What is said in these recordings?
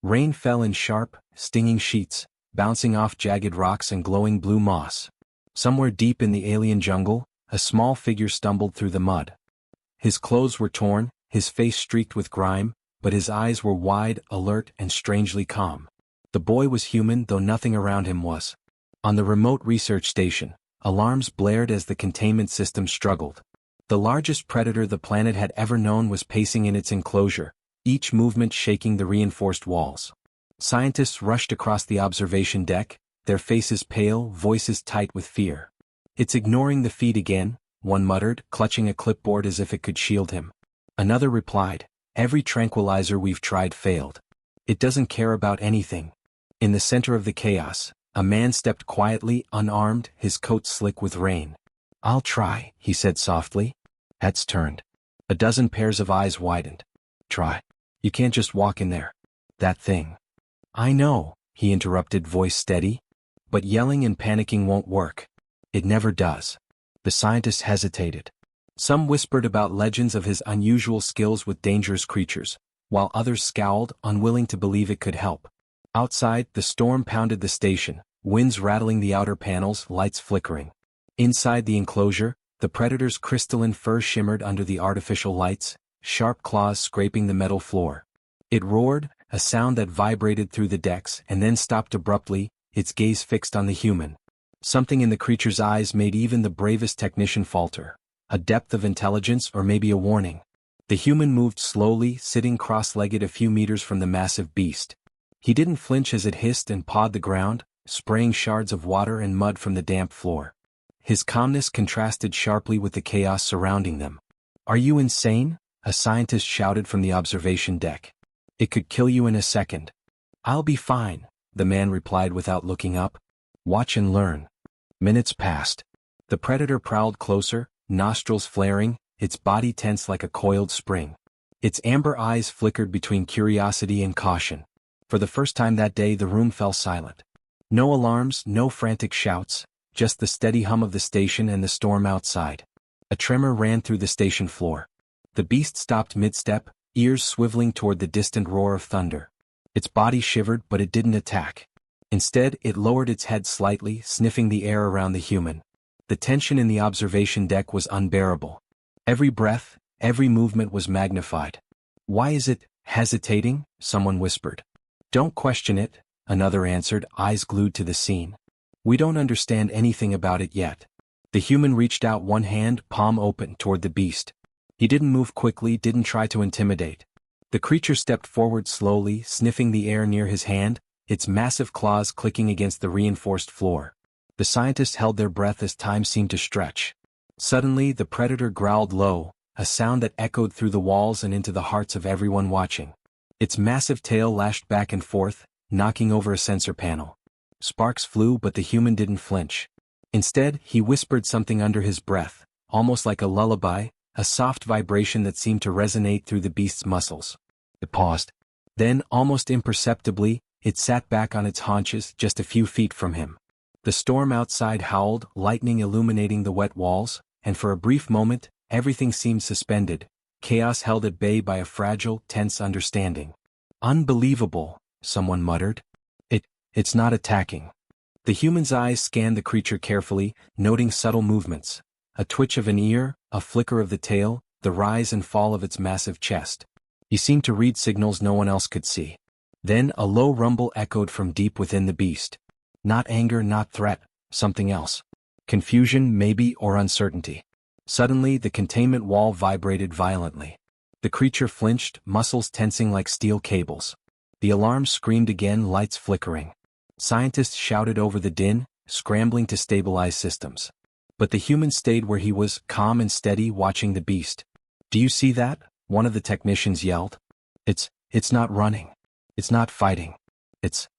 Rain fell in sharp, stinging sheets, bouncing off jagged rocks and glowing blue moss. Somewhere deep in the alien jungle, a small figure stumbled through the mud. His clothes were torn, his face streaked with grime, but his eyes were wide, alert, and strangely calm. The boy was human, though nothing around him was. On the remote research station, alarms blared as the containment system struggled. The largest predator the planet had ever known was pacing in its enclosure, each movement shaking the reinforced walls. Scientists rushed across the observation deck, their faces pale, voices tight with fear. "It's ignoring the feed again," one muttered, clutching a clipboard as if it could shield him. Another replied, "Every tranquilizer we've tried failed. It doesn't care about anything." In the center of the chaos, a man stepped quietly, unarmed, his coat slick with rain. "I'll try," he said softly. Heads turned. A dozen pairs of eyes widened. "Try. You can't just walk in there. That thing." "I know," he interrupted, voice steady. "But yelling and panicking won't work. It never does." The scientists hesitated. Some whispered about legends of his unusual skills with dangerous creatures, while others scowled, unwilling to believe it could help. Outside, the storm pounded the station, winds rattling the outer panels, lights flickering. Inside the enclosure, the predator's crystalline fur shimmered under the artificial lights, sharp claws scraping the metal floor. It roared, a sound that vibrated through the decks and then stopped abruptly, its gaze fixed on the human. Something in the creature's eyes made even the bravest technician falter. A depth of intelligence, or maybe a warning. The human moved slowly, sitting cross-legged a few meters from the massive beast. He didn't flinch as it hissed and pawed the ground, spraying shards of water and mud from the damp floor. His calmness contrasted sharply with the chaos surrounding them. "Are you insane?" a scientist shouted from the observation deck. "It could kill you in a second." "I'll be fine," the man replied without looking up. "Watch and learn." Minutes passed. The predator prowled closer, nostrils flaring, its body tense like a coiled spring. Its amber eyes flickered between curiosity and caution. For the first time that day, the room fell silent. No alarms, no frantic shouts, just the steady hum of the station and the storm outside. A tremor ran through the station floor. The beast stopped mid-step, ears swiveling toward the distant roar of thunder. Its body shivered, but it didn't attack. Instead, it lowered its head slightly, sniffing the air around the human. The tension in the observation deck was unbearable. Every breath, every movement was magnified. "Why is it hesitating?" someone whispered. "Don't question it," another answered, eyes glued to the scene. "We don't understand anything about it yet." The human reached out one hand, palm open, toward the beast. He didn't move quickly, didn't try to intimidate. The creature stepped forward slowly, sniffing the air near his hand, its massive claws clicking against the reinforced floor. The scientists held their breath as time seemed to stretch. Suddenly, the predator growled low, a sound that echoed through the walls and into the hearts of everyone watching. Its massive tail lashed back and forth, knocking over a sensor panel. Sparks flew, but the human didn't flinch. Instead, he whispered something under his breath, almost like a lullaby, a soft vibration that seemed to resonate through the beast's muscles. It paused. Then, almost imperceptibly, it sat back on its haunches just a few feet from him. The storm outside howled, lightning illuminating the wet walls, and for a brief moment, everything seemed suspended, chaos held at bay by a fragile, tense understanding. "Unbelievable," someone muttered. It's not attacking." The human's eyes scanned the creature carefully, noting subtle movements. A twitch of an ear, a flicker of the tail, the rise and fall of its massive chest. He seemed to read signals no one else could see. Then a low rumble echoed from deep within the beast. Not anger, not threat, something else. Confusion, maybe, or uncertainty. Suddenly, the containment wall vibrated violently. The creature flinched, muscles tensing like steel cables. The alarm screamed again, lights flickering. Scientists shouted over the din, scrambling to stabilize systems. But the human stayed where he was, calm and steady, watching the beast. "Do you see that?" one of the technicians yelled. It's not running. It's not fighting. It's..."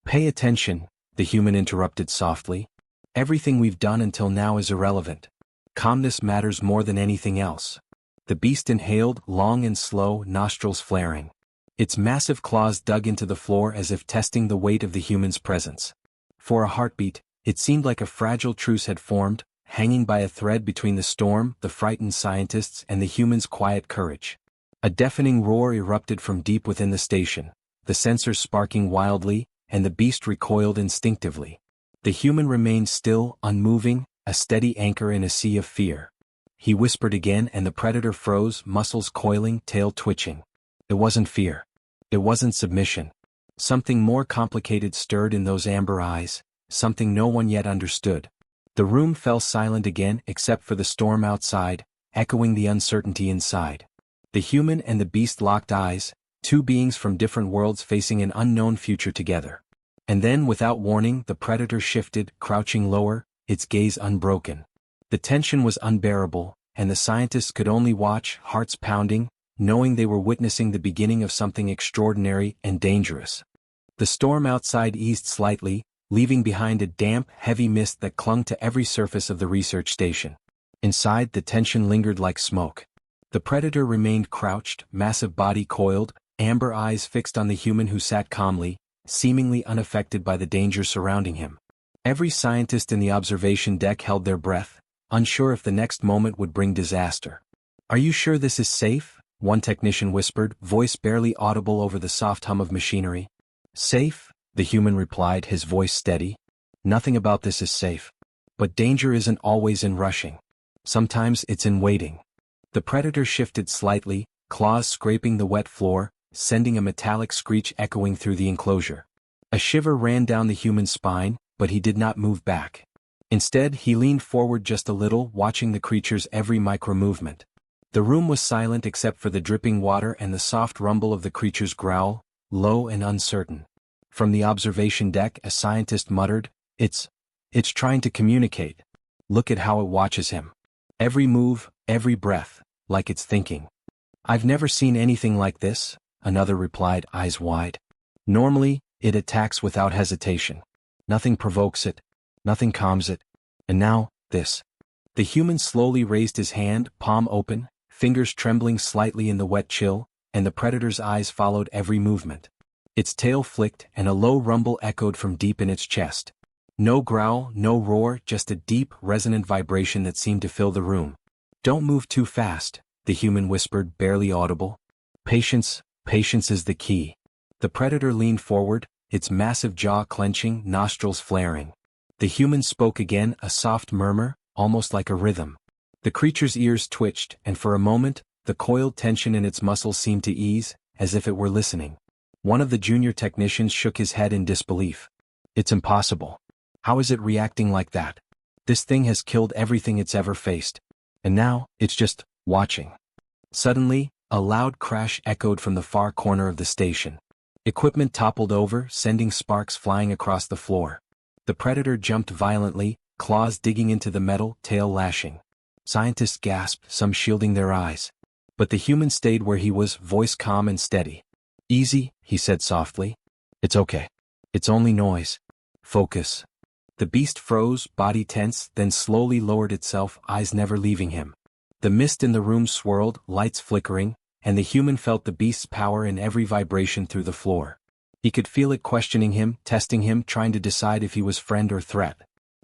"Pay attention," the human interrupted softly. "Everything we've done until now is irrelevant. Calmness matters more than anything else." The beast inhaled, long and slow, nostrils flaring. Its massive claws dug into the floor as if testing the weight of the human's presence. For a heartbeat, it seemed like a fragile truce had formed, hanging by a thread between the storm, the frightened scientists, and the human's quiet courage. A deafening roar erupted from deep within the station. the sensors sparking wildly, and the beast recoiled instinctively. The human remained still, unmoving, a steady anchor in a sea of fear. He whispered again and the predator froze, muscles coiling, tail twitching. It wasn't fear. It wasn't submission. Something more complicated stirred in those amber eyes, something no one yet understood. The room fell silent again except for the storm outside, echoing the uncertainty inside. The human and the beast locked eyes, two beings from different worlds facing an unknown future together. And then, without warning, the predator shifted, crouching lower, its gaze unbroken. The tension was unbearable, and the scientists could only watch, hearts pounding, knowing they were witnessing the beginning of something extraordinary and dangerous. The storm outside eased slightly, leaving behind a damp, heavy mist that clung to every surface of the research station. Inside, the tension lingered like smoke. The predator remained crouched, massive body coiled, amber eyes fixed on the human who sat calmly, seemingly unaffected by the danger surrounding him. Every scientist in the observation deck held their breath, unsure if the next moment would bring disaster. "Are you sure this is safe?" one technician whispered, voice barely audible over the soft hum of machinery. "Safe?" the human replied, his voice steady. "Nothing about this is safe. But danger isn't always in rushing. Sometimes it's in waiting." The predator shifted slightly, claws scraping the wet floor, sending a metallic screech echoing through the enclosure. A shiver ran down the human's spine, but he did not move back. Instead, he leaned forward just a little, watching the creature's every micro-movement. The room was silent except for the dripping water and the soft rumble of the creature's growl, low and uncertain. From the observation deck, a scientist muttered, It's trying to communicate. Look at how it watches him. Every move, every breath, like it's thinking." "I've never seen anything like this," another replied, eyes wide. "Normally, it attacks without hesitation. Nothing provokes it, nothing calms it. And now, this." The human slowly raised his hand, palm open, fingers trembling slightly in the wet chill, and the predator's eyes followed every movement. Its tail flicked, and a low rumble echoed from deep in its chest. No growl, no roar, just a deep, resonant vibration that seemed to fill the room. "Don't move too fast," the human whispered, barely audible. Patience is the key." The predator leaned forward, its massive jaw clenching, nostrils flaring. The human spoke again, a soft murmur, almost like a rhythm. The creature's ears twitched, and for a moment, the coiled tension in its muscles seemed to ease, as if it were listening. One of the junior technicians shook his head in disbelief. "It's impossible. How is it reacting like that? This thing has killed everything it's ever faced. And now, it's just watching." Suddenly, a loud crash echoed from the far corner of the station. Equipment toppled over, sending sparks flying across the floor. The predator jumped violently, claws digging into the metal, tail lashing. Scientists gasped, some shielding their eyes. But the human stayed where he was, voice calm and steady. "Easy," he said softly. "It's okay. It's only noise. Focus." The beast froze, body tense, then slowly lowered itself, eyes never leaving him. The mist in the room swirled, lights flickering, and the human felt the beast's power in every vibration through the floor. He could feel it questioning him, testing him, trying to decide if he was friend or threat.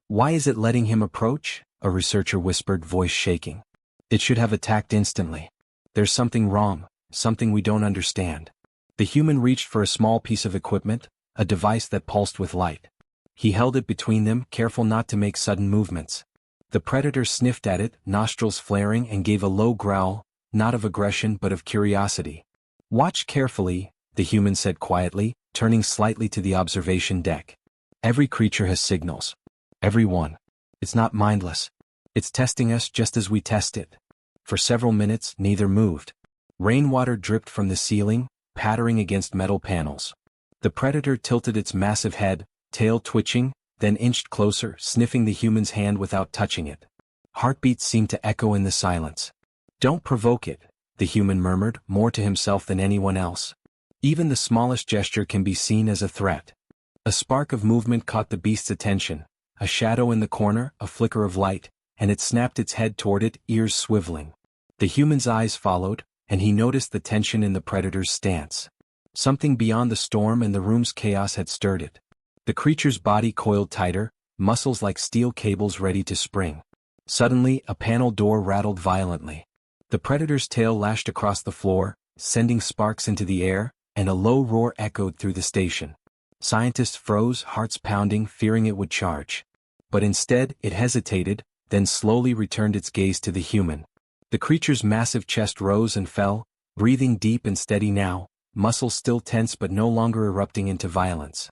"Why is it letting him approach?" a researcher whispered, voice shaking. "It should have attacked instantly. There's something wrong, something we don't understand." The human reached for a small piece of equipment, a device that pulsed with light. He held it between them, careful not to make sudden movements. The predator sniffed at it, nostrils flaring, and gave a low growl, not of aggression but of curiosity. "Watch carefully," the human said quietly, turning slightly to the observation deck. "Every creature has signals. Every one. It's not mindless. It's testing us just as we test it." For several minutes, neither moved. Rainwater dripped from the ceiling, pattering against metal panels. The predator tilted its massive head, tail twitching, then inched closer, sniffing the human's hand without touching it. Heartbeats seemed to echo in the silence. "Don't provoke it," the human murmured, more to himself than anyone else. "Even the smallest gesture can be seen as a threat." A spark of movement caught the beast's attention, a shadow in the corner, a flicker of light, and it snapped its head toward it, ears swiveling. The human's eyes followed, and he noticed the tension in the predator's stance. Something beyond the storm and the room's chaos had stirred it. The creature's body coiled tighter, muscles like steel cables ready to spring. Suddenly, a panel door rattled violently. The predator's tail lashed across the floor, sending sparks into the air, and a low roar echoed through the station. Scientists froze, hearts pounding, fearing it would charge. But instead, it hesitated, then slowly returned its gaze to the human. The creature's massive chest rose and fell, breathing deep and steady now, muscles still tense but no longer erupting into violence.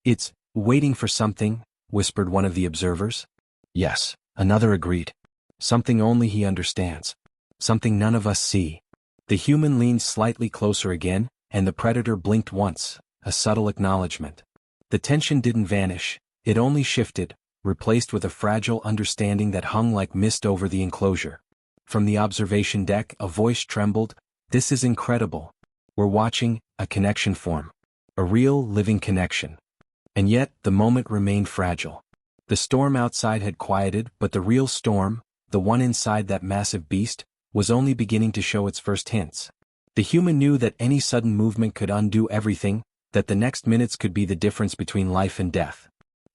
It's waiting for something, whispered one of the observers. Yes, another agreed. Something only he understands. Something none of us see. The human leaned slightly closer again, and the predator blinked once, a subtle acknowledgement. The tension didn't vanish, it only shifted, replaced with a fragile understanding that hung like mist over the enclosure. From the observation deck, a voice trembled. This is incredible. We're watching a connection form. A real, living connection. And yet, the moment remained fragile. The storm outside had quieted, but the real storm, the one inside that massive beast, was only beginning to show its first hints. The human knew that any sudden movement could undo everything, that the next minutes could be the difference between life and death.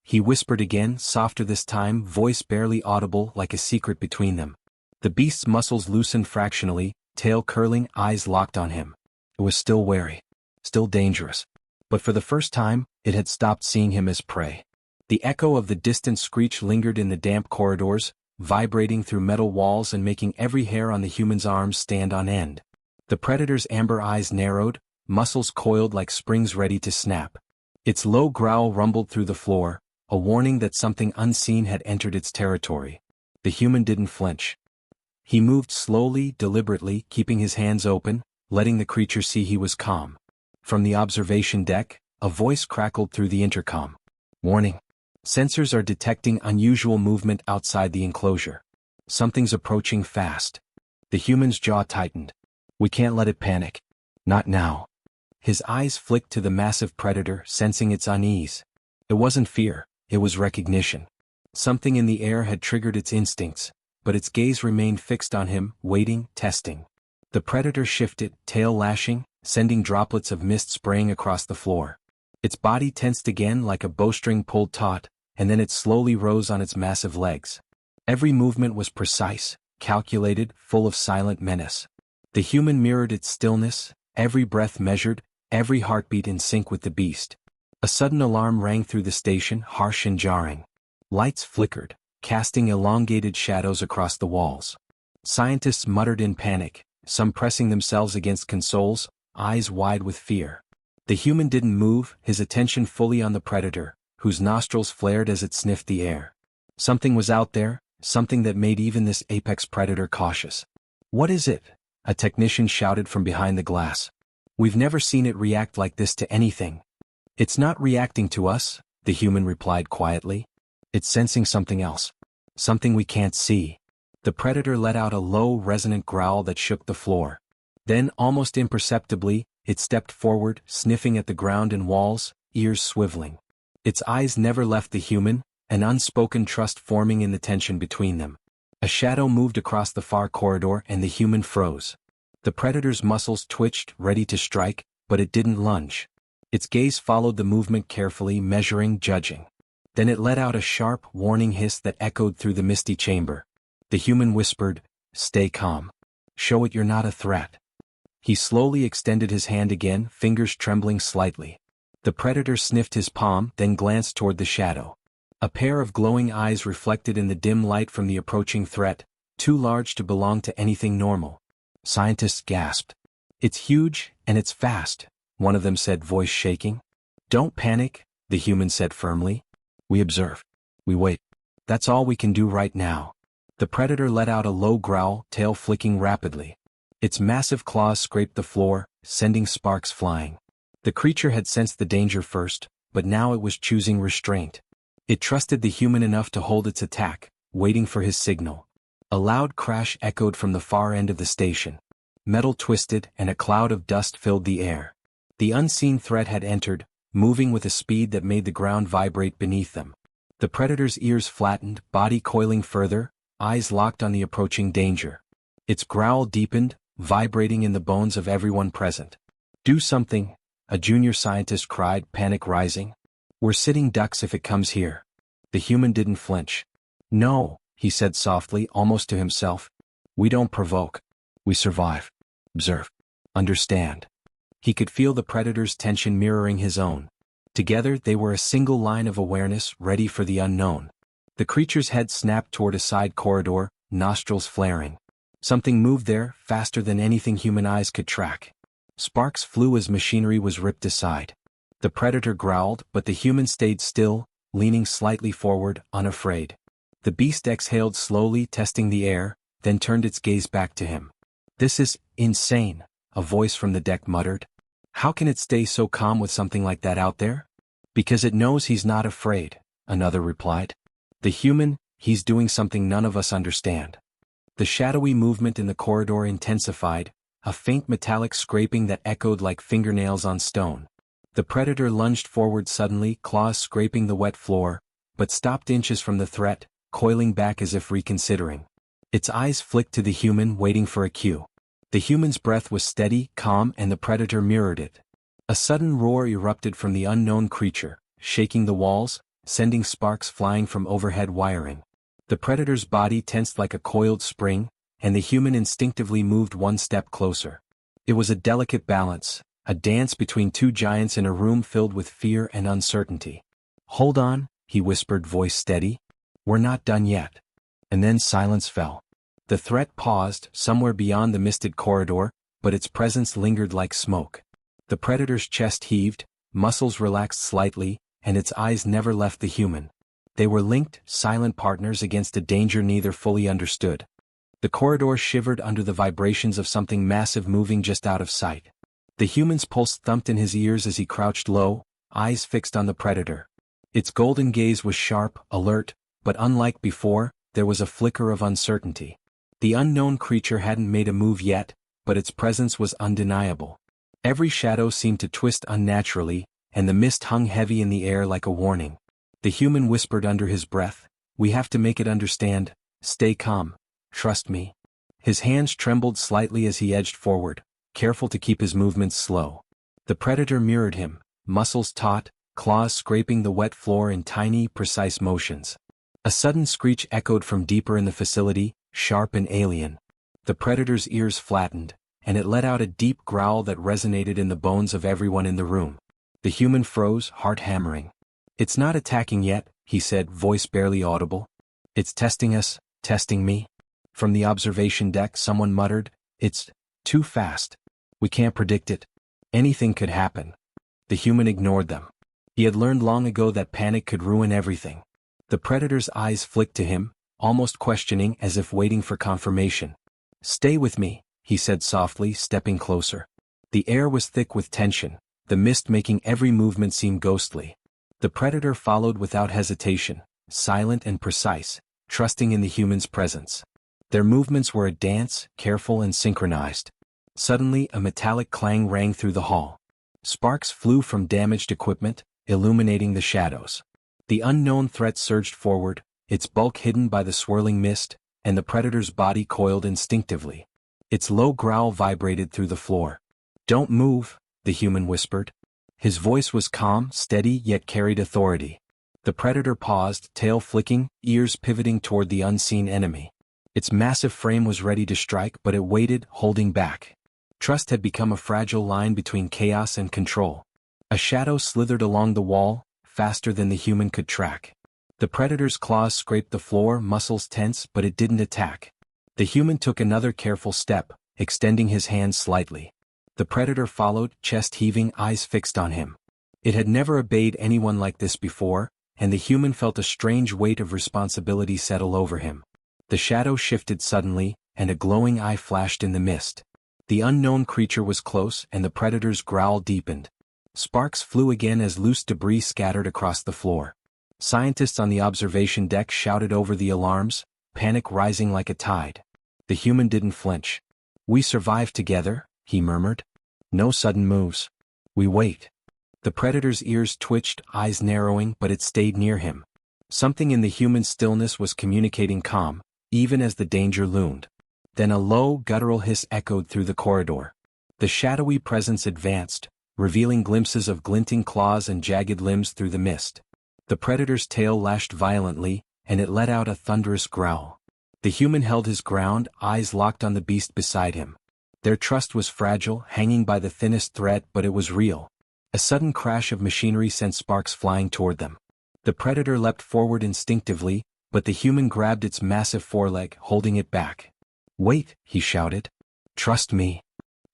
He whispered again, softer this time, voice barely audible, like a secret between them. The beast's muscles loosened fractionally, tail curling, eyes locked on him. It was still wary, still dangerous. But for the first time, it had stopped seeing him as prey. The echo of the distant screech lingered in the damp corridors, vibrating through metal walls and making every hair on the human's arms stand on end. The predator's amber eyes narrowed, muscles coiled like springs ready to snap. Its low growl rumbled through the floor, a warning that something unseen had entered its territory. The human didn't flinch. He moved slowly, deliberately, keeping his hands open, letting the creature see he was calm. From the observation deck, a voice crackled through the intercom. Warning. Sensors are detecting unusual movement outside the enclosure. Something's approaching fast. The human's jaw tightened. We can't let it panic. Not now. His eyes flicked to the massive predator, sensing its unease. It wasn't fear, it was recognition. Something in the air had triggered its instincts, but its gaze remained fixed on him, waiting, testing. The predator shifted, tail lashing, sending droplets of mist spraying across the floor. Its body tensed again like a bowstring pulled taut, and then it slowly rose on its massive legs. Every movement was precise, calculated, full of silent menace. The human mirrored its stillness, every breath measured, every heartbeat in sync with the beast. A sudden alarm rang through the station, harsh and jarring. Lights flickered, casting elongated shadows across the walls. Scientists muttered in panic, some pressing themselves against consoles, eyes wide with fear. The human didn't move, his attention fully on the predator, whose nostrils flared as it sniffed the air. Something was out there, something that made even this apex predator cautious. What is it? A technician shouted from behind the glass. We've never seen it react like this to anything. It's not reacting to us, the human replied quietly. It's sensing something else. Something we can't see. The predator let out a low, resonant growl that shook the floor. Then, almost imperceptibly, it stepped forward, sniffing at the ground and walls, ears swiveling. Its eyes never left the human, an unspoken trust forming in the tension between them. A shadow moved across the far corridor and the human froze. The predator's muscles twitched, ready to strike, but it didn't lunge. Its gaze followed the movement carefully, measuring, judging. Then it let out a sharp, warning hiss that echoed through the misty chamber. The human whispered, "Stay calm. Show it you're not a threat." He slowly extended his hand again, fingers trembling slightly. The predator sniffed his palm, then glanced toward the shadow. A pair of glowing eyes reflected in the dim light from the approaching threat, too large to belong to anything normal. Scientists gasped. "It's huge, and it's fast," one of them said, voice shaking. "Don't panic," the human said firmly. "We observe. We wait. That's all we can do right now." The predator let out a low growl, tail flicking rapidly. Its massive claws scraped the floor, sending sparks flying. The creature had sensed the danger first, but now it was choosing restraint. It trusted the human enough to hold its attack, waiting for his signal. A loud crash echoed from the far end of the station. Metal twisted, and a cloud of dust filled the air. The unseen threat had entered, moving with a speed that made the ground vibrate beneath them. The predator's ears flattened, body coiling further, eyes locked on the approaching danger. Its growl deepened, vibrating in the bones of everyone present. "Do something," a junior scientist cried, panic rising. "We're sitting ducks if it comes here." The human didn't flinch. "No," he said softly, almost to himself. "We don't provoke. We survive. Observe. Understand." He could feel the predator's tension mirroring his own. Together they were a single line of awareness, ready for the unknown. The creature's head snapped toward a side corridor, nostrils flaring. Something moved there, faster than anything human eyes could track. Sparks flew as machinery was ripped aside. The predator growled, but the human stayed still, leaning slightly forward, unafraid. The beast exhaled slowly, testing the air, then turned its gaze back to him. "This is insane," a voice from the deck muttered. "How can it stay so calm with something like that out there?" "Because it knows he's not afraid," another replied. "The human, he's doing something none of us understand." The shadowy movement in the corridor intensified, a faint metallic scraping that echoed like fingernails on stone. The predator lunged forward suddenly, claws scraping the wet floor, but stopped inches from the threat, coiling back as if reconsidering. Its eyes flicked to the human, waiting for a cue. The human's breath was steady, calm, and the predator mirrored it. A sudden roar erupted from the unknown creature, shaking the walls, sending sparks flying from overhead wiring. The predator's body tensed like a coiled spring, and the human instinctively moved one step closer. It was a delicate balance, a dance between two giants in a room filled with fear and uncertainty. "Hold on," he whispered, voice steady. "We're not done yet." And then silence fell. The threat paused, somewhere beyond the misted corridor, but its presence lingered like smoke. The predator's chest heaved, muscles relaxed slightly, and its eyes never left the human. They were linked, silent partners against a danger neither fully understood. The corridor shivered under the vibrations of something massive moving just out of sight. The human's pulse thumped in his ears as he crouched low, eyes fixed on the predator. Its golden gaze was sharp, alert, but unlike before, there was a flicker of uncertainty. The unknown creature hadn't made a move yet, but its presence was undeniable. Every shadow seemed to twist unnaturally, and the mist hung heavy in the air like a warning. The human whispered under his breath, "We have to make it understand. Stay calm. Trust me." His hands trembled slightly as he edged forward, careful to keep his movements slow. The predator mirrored him, muscles taut, claws scraping the wet floor in tiny, precise motions. A sudden screech echoed from deeper in the facility, sharp and alien. The predator's ears flattened, and it let out a deep growl that resonated in the bones of everyone in the room. The human froze, heart hammering. "It's not attacking yet," he said, voice barely audible. "It's testing us, testing me." From the observation deck someone muttered, "It's too fast. We can't predict it. Anything could happen." The human ignored them. He had learned long ago that panic could ruin everything. The predator's eyes flicked to him, almost questioning as if waiting for confirmation. "Stay with me," he said softly, stepping closer. The air was thick with tension, the mist making every movement seem ghostly. The predator followed without hesitation, silent and precise, trusting in the human's presence. Their movements were a dance, careful and synchronized. Suddenly a metallic clang rang through the hall. Sparks flew from damaged equipment, illuminating the shadows. The unknown threat surged forward, its bulk hidden by the swirling mist, and the predator's body coiled instinctively. Its low growl vibrated through the floor. "Don't move," the human whispered. His voice was calm, steady, yet carried authority. The predator paused, tail flicking, ears pivoting toward the unseen enemy. Its massive frame was ready to strike, but it waited, holding back. Trust had become a fragile line between chaos and control. A shadow slithered along the wall, faster than the human could track. The predator's claws scraped the floor, muscles tense, but it didn't attack. The human took another careful step, extending his hands slightly. The predator followed, chest heaving, eyes fixed on him. It had never obeyed anyone like this before, and the human felt a strange weight of responsibility settle over him. The shadow shifted suddenly, and a glowing eye flashed in the mist. The unknown creature was close, and the predator's growl deepened. Sparks flew again as loose debris scattered across the floor. Scientists on the observation deck shouted over the alarms, panic rising like a tide. The human didn't flinch. "We survived together," he murmured. "No sudden moves. We wait." The predator's ears twitched, eyes narrowing, but it stayed near him. Something in the human stillness was communicating calm, even as the danger loomed. Then a low, guttural hiss echoed through the corridor. The shadowy presence advanced, revealing glimpses of glinting claws and jagged limbs through the mist. The predator's tail lashed violently, and it let out a thunderous growl. The human held his ground, eyes locked on the beast beside him. Their trust was fragile, hanging by the thinnest thread, but it was real. A sudden crash of machinery sent sparks flying toward them. The predator leapt forward instinctively, but the human grabbed its massive foreleg, holding it back. "Wait," he shouted. "Trust me."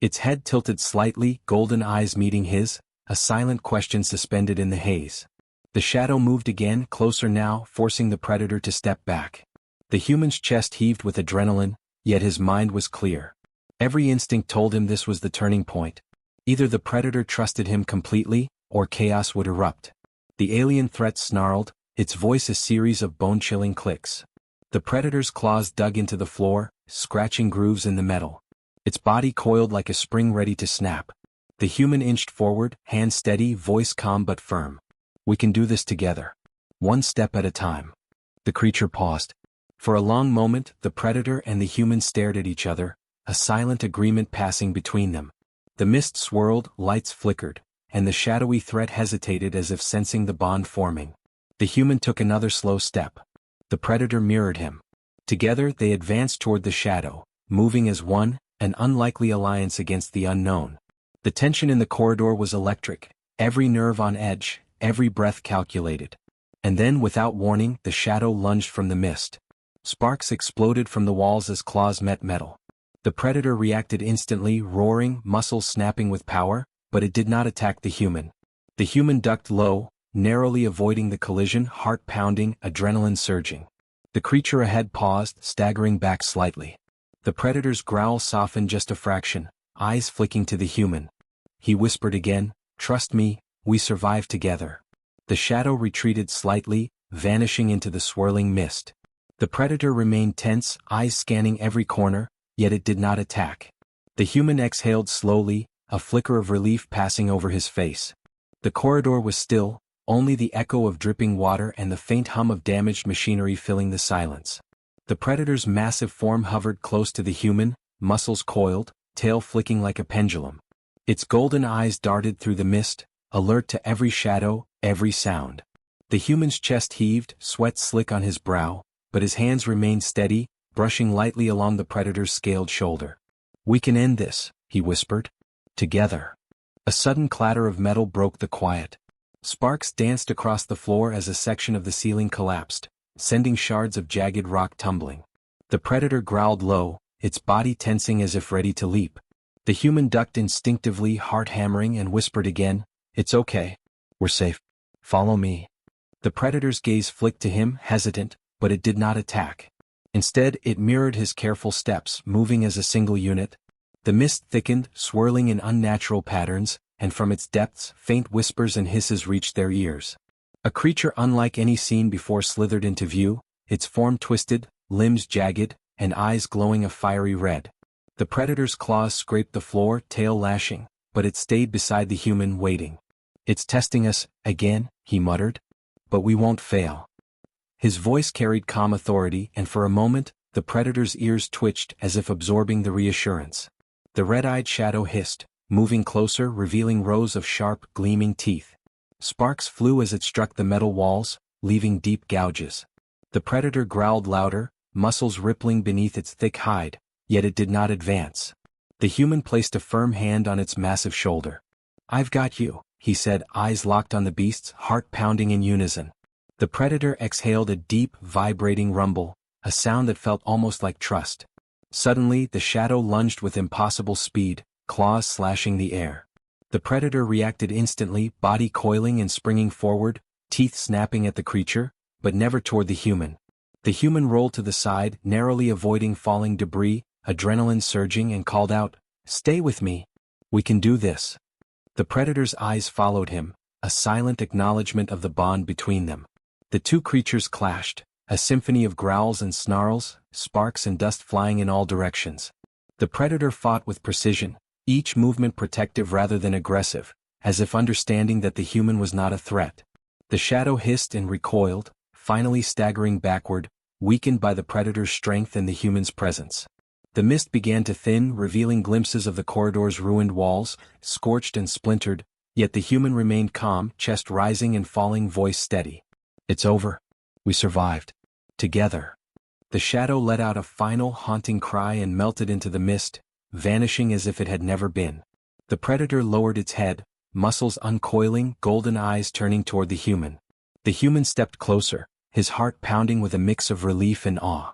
Its head tilted slightly, golden eyes meeting his, a silent question suspended in the haze. The shadow moved again, closer now, forcing the predator to step back. The human's chest heaved with adrenaline, yet his mind was clear. Every instinct told him this was the turning point. Either the predator trusted him completely, or chaos would erupt. The alien threat snarled, its voice a series of bone-chilling clicks. The predator's claws dug into the floor, scratching grooves in the metal. Its body coiled like a spring ready to snap. The human inched forward, hand steady, voice calm but firm. "We can do this together. One step at a time." The creature paused. For a long moment, the predator and the human stared at each other, a silent agreement passing between them. The mist swirled, lights flickered, and the shadowy threat hesitated as if sensing the bond forming. The human took another slow step. The predator mirrored him. Together they advanced toward the shadow, moving as one, an unlikely alliance against the unknown. The tension in the corridor was electric, every nerve on edge, every breath calculated. And then, without warning, the shadow lunged from the mist. Sparks exploded from the walls as claws met metal. The predator reacted instantly, roaring, muscles snapping with power, but it did not attack the human. The human ducked low, narrowly avoiding the collision, heart pounding, adrenaline surging. The creature ahead paused, staggering back slightly. The predator's growl softened just a fraction, eyes flicking to the human. He whispered again, "Trust me, we survived together." The shadow retreated slightly, vanishing into the swirling mist. The predator remained tense, eyes scanning every corner, yet it did not attack. The human exhaled slowly, a flicker of relief passing over his face. The corridor was still, only the echo of dripping water and the faint hum of damaged machinery filling the silence. The predator's massive form hovered close to the human, muscles coiled, tail flicking like a pendulum. Its golden eyes darted through the mist, alert to every shadow, every sound. The human's chest heaved, sweat slick on his brow, but his hands remained steady, brushing lightly along the predator's scaled shoulder. "We can end this," he whispered. "Together." A sudden clatter of metal broke the quiet. Sparks danced across the floor as a section of the ceiling collapsed, sending shards of jagged rock tumbling. The predator growled low, its body tensing as if ready to leap. The human ducked instinctively, heart hammering, and whispered again, "It's okay. We're safe. Follow me." The predator's gaze flicked to him, hesitant, but it did not attack. Instead, it mirrored his careful steps, moving as a single unit. The mist thickened, swirling in unnatural patterns, and from its depths, faint whispers and hisses reached their ears. A creature unlike any seen before slithered into view, its form twisted, limbs jagged, and eyes glowing a fiery red. The predator's claws scraped the floor, tail lashing, but it stayed beside the human, waiting. "It's testing us, again," he muttered. "But we won't fail." His voice carried calm authority, and for a moment, the predator's ears twitched as if absorbing the reassurance. The red-eyed shadow hissed, moving closer, revealing rows of sharp, gleaming teeth. Sparks flew as it struck the metal walls, leaving deep gouges. The predator growled louder, muscles rippling beneath its thick hide, yet it did not advance. The human placed a firm hand on its massive shoulder. "I've got you," he said, eyes locked on the beast's, heart pounding in unison. The predator exhaled a deep, vibrating rumble, a sound that felt almost like trust. Suddenly, the shadow lunged with impossible speed, claws slashing the air. The predator reacted instantly, body coiling and springing forward, teeth snapping at the creature, but never toward the human. The human rolled to the side, narrowly avoiding falling debris, adrenaline surging, and called out, "Stay with me. We can do this." The predator's eyes followed him, a silent acknowledgement of the bond between them. The two creatures clashed, a symphony of growls and snarls, sparks and dust flying in all directions. The predator fought with precision, each movement protective rather than aggressive, as if understanding that the human was not a threat. The shadow hissed and recoiled, finally staggering backward, weakened by the predator's strength and the human's presence. The mist began to thin, revealing glimpses of the corridor's ruined walls, scorched and splintered, yet the human remained calm, chest rising and falling, voice steady. "It's over. We survived. Together." The shadow let out a final haunting cry and melted into the mist, vanishing as if it had never been. The predator lowered its head, muscles uncoiling, golden eyes turning toward the human. The human stepped closer, his heart pounding with a mix of relief and awe.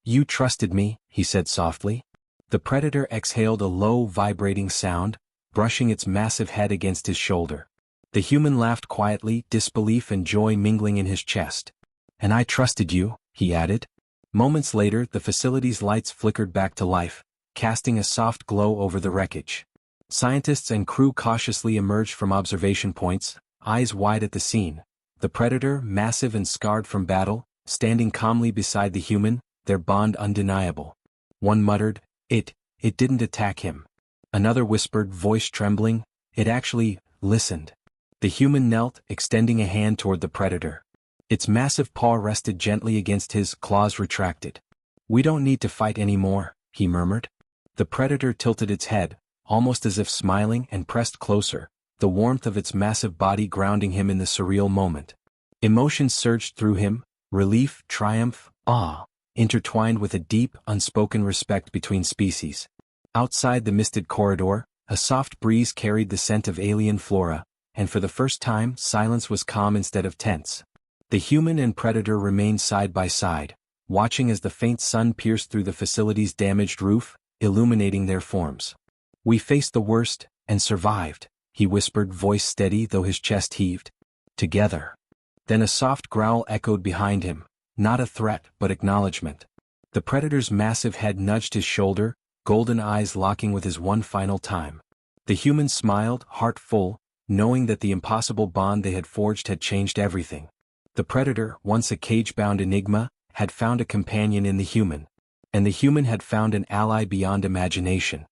You trusted me," he said softly. The predator exhaled a low, vibrating sound, brushing its massive head against his shoulder. The human laughed quietly, disbelief and joy mingling in his chest. "And I trusted you," he added. Moments later, the facility's lights flickered back to life, casting a soft glow over the wreckage. Scientists and crew cautiously emerged from observation points, eyes wide at the scene. The predator, massive and scarred from battle, standing calmly beside the human, their bond undeniable. One muttered, It didn't attack him." Another whispered, voice trembling, "It actually listened." The human knelt, extending a hand toward the predator. Its massive paw rested gently against his, claws retracted. "We don't need to fight anymore," he murmured. The predator tilted its head, almost as if smiling, and pressed closer, the warmth of its massive body grounding him in the surreal moment. Emotions surged through him, relief, triumph, awe, intertwined with a deep, unspoken respect between species. Outside the misted corridor, a soft breeze carried the scent of alien flora, and for the first time, silence was calm instead of tense. The human and predator remained side by side, watching as the faint sun pierced through the facility's damaged roof, illuminating their forms. "We faced the worst, and survived," he whispered, voice steady though his chest heaved. "Together." Then a soft growl echoed behind him, not a threat but acknowledgement. The predator's massive head nudged his shoulder, golden eyes locking with his one final time. The human smiled, heart full, knowing that the impossible bond they had forged had changed everything. The predator, once a cage-bound enigma, had found a companion in the human. And the human had found an ally beyond imagination.